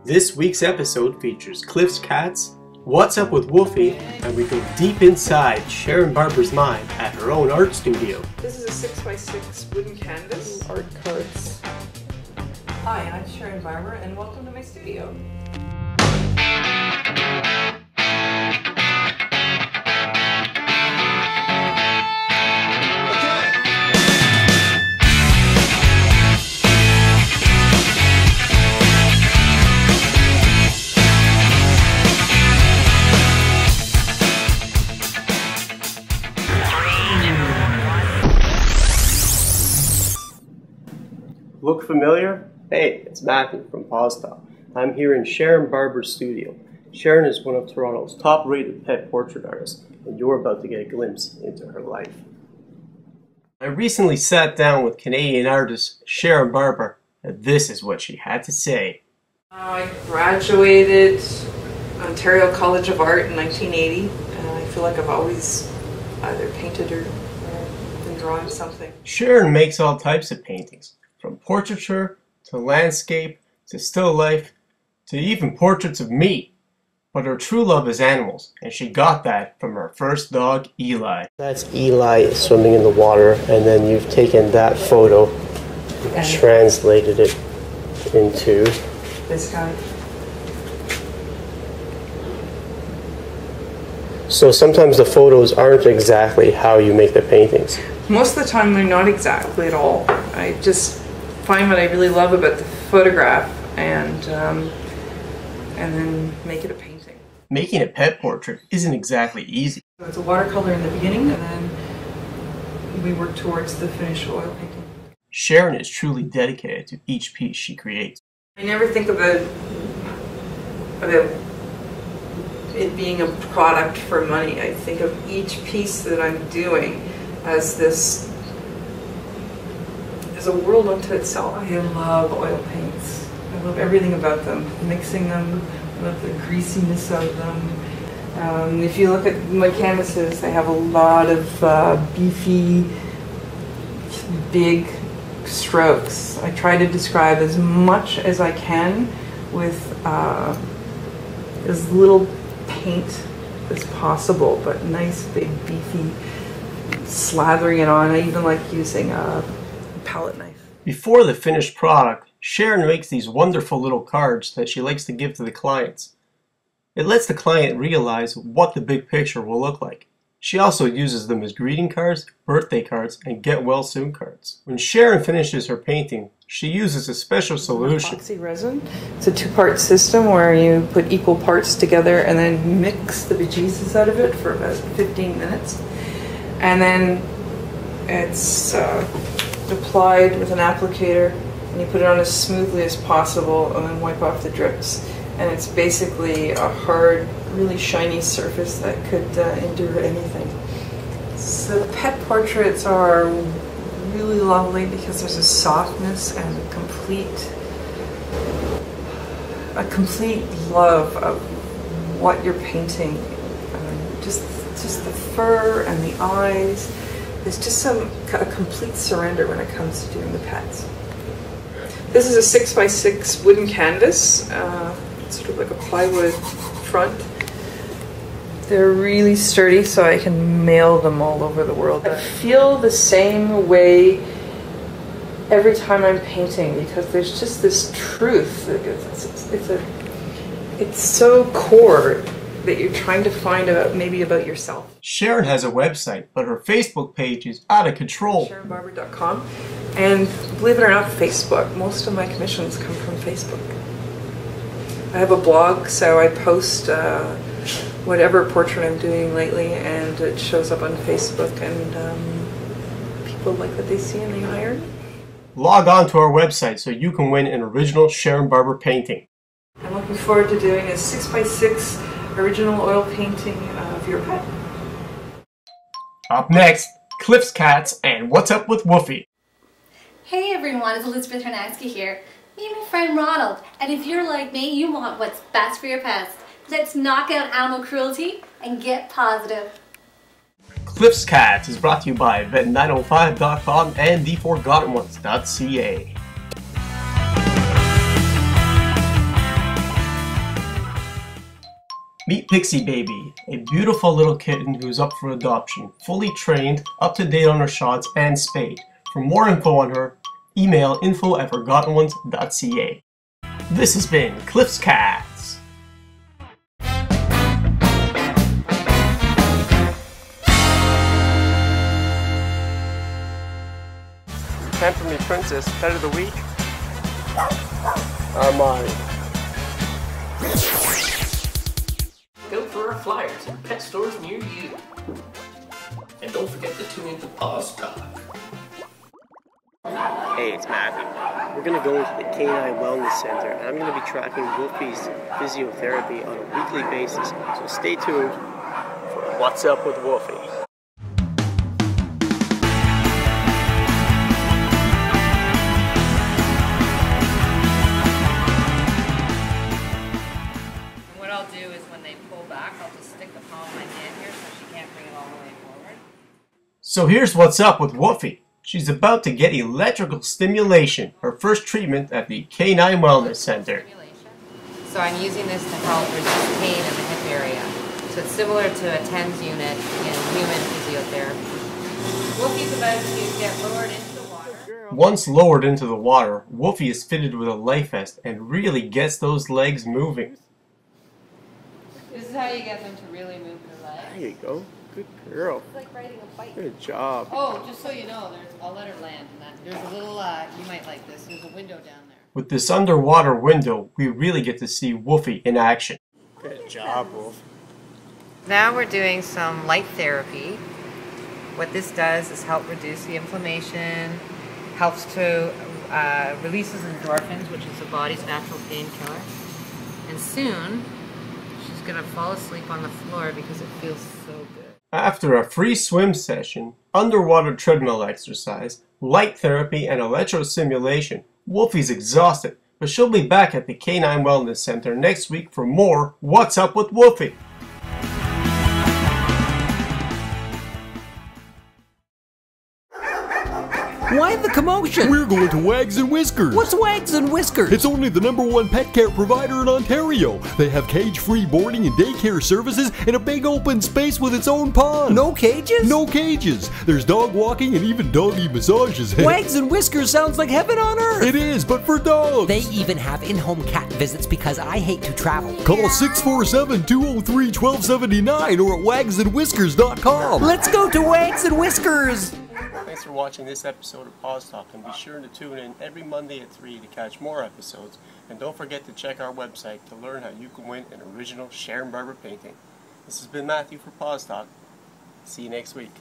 This week's episode features Cliff's cats, What's Up with Wolfie, and we go deep inside Sharin Barber's mind at her own art studio. This is a 6x6 wooden canvas. Art cards. Hi, I'm Sharin Barber, and welcome to my studio. Look familiar? Hey, it's Matthew from Paws. I'm here in Sharin Barber's studio. Sharin is one of Toronto's top-rated pet portrait artists, and you're about to get a glimpse into her life. I recently sat down with Canadian artist Sharin Barber, and this is what she had to say. I graduated Ontario College of Art in 1980, and I feel like I've always either painted or been drawing something. Sharin makes all types of paintings, from portraiture to landscape to still life to even portraits of me. But her true love is animals, and she got that from her first dog, Eli. That's Eli swimming in the water, and then you've taken that photo and translated it into This guy. So sometimes the photos aren't exactly how you make the paintings. Most of the time they're not exactly at all. I just find what I really love about the photograph and then make it a painting. Making a pet portrait isn't exactly easy. So it's a watercolor in the beginning, and then we work towards the finished oil painting. Sharin is truly dedicated to each piece she creates. I never think about it being a product for money. I think of each piece that I'm doing as a world unto itself. I love oil paints. I love everything about them. Mixing them, I love the greasiness of them. If you look at my canvases, they have a lot of beefy, big strokes. I try to describe as much as I can with as little paint as possible, but nice, big, beefy, slathering it on. I even like using a palette knife. Before the finished product, Sharin makes these wonderful little cards that she likes to give to the clients. It lets the client realize what the big picture will look like. She also uses them as greeting cards, birthday cards, and get well soon cards. When Sharin finishes her painting, she uses a special solution. Epoxy resin. It's a two-part system where you put equal parts together and then mix the bejesus out of it for about 15 minutes. And then it's applied with an applicator, and you put it on as smoothly as possible and then wipe off the drips. And it's basically a hard, really shiny surface that could endure anything. So the pet portraits are really lovely because there's a softness and a complete love of what you're painting. Just the fur and the eyes. There's just a complete surrender when it comes to doing the pets. This is a 6x6 wooden canvas, sort of like a plywood front. They're really sturdy, so I can mail them all over the world. I feel the same way every time I'm painting because there's just this truth. It's so core that you're trying to find out maybe about yourself. Sharin has a website, but her Facebook page is out of control. SharinBarber.com, and believe it or not, Facebook. Most of my commissions come from Facebook. I have a blog, so I post whatever portrait I'm doing lately, and it shows up on Facebook, and people like what they see and they hire me. Log on to our website so you can win an original Sharin Barber painting. I'm looking forward to doing a 6x6 original oil painting of your pet. Up next, Cliff's cats and What's Up with Wolfie. Hey everyone, it's Elizabeth Hernansky here. Me and my friend Ronald. And if you're like me, you want what's best for your pets. Let's knock out animal cruelty and get positive. Cliff's Cats is brought to you by vet905.com and theforgotteenones.ca. Meet Pixie Baby, a beautiful little kitten who's up for adoption, fully trained, up to date on her shots, and spayed. For more info on her, email info@forgottenones.ca. This has been Cliff's Cats. Time for me, Princess. Pet of the week. Armani. Go for our flyers in pet stores near you. And don't forget to tune into Paws Talk. Hey, it's Matthew. We're going to go into the Canine Wellness Center, and I'm going to be tracking Wolfie's physiotherapy on a weekly basis. So stay tuned for What's Up with Wolfie. What I'll do is when they pull back, I'll just stick the palm of my hand here so she can't bring it all the way forward. So here's what's up with Wolfie. She's about to get electrical stimulation, her first treatment at the Canine Wellness Center. So I'm using this to help reduce pain in the hip area. So it's similar to a TENS unit in human physiotherapy. Wolfie's about to get lowered into the water. Once lowered into the water, Wolfie is fitted with a life vest and really gets those legs moving. This is how you get them to really move their legs. There you go. Good girl. It's like riding a bike. Good job. Oh, just so you know, I'll let her land. And there's a little, you might like this, there's a window down there. With this underwater window, we really get to see Wolfie in action. Good job, Wolf. Now we're doing some light therapy. What this does is help reduce the inflammation, helps to releases endorphins, which is the body's natural painkiller. And soon, she's going to fall asleep on the floor because it feels so good. After a free swim session, underwater treadmill exercise, light therapy, and electrostimulation, Wolfie's exhausted, but she'll be back at the Canine Wellness Center next week for more What's Up with Wolfie. Why the commotion? We're going to Wags and Whiskers. What's Wags and Whiskers? It's only the #1 pet care provider in Ontario. They have cage-free boarding and daycare services in a big open space with its own pond. No cages? No cages. There's dog walking and even doggy massages. Wags and Whiskers sounds like heaven on earth. It is, but for dogs. They even have in-home cat visits because I hate to travel. Call 647-203-1279 or at wagsandwhiskers.com. Let's go to Wags and Whiskers. Thanks for watching this episode of Paws Talk, and be sure to tune in every Monday at 3 to catch more episodes. And don't forget to check our website to learn how you can win an original Sharin Barber painting. This has been Matthew for Paws Talk. See you next week.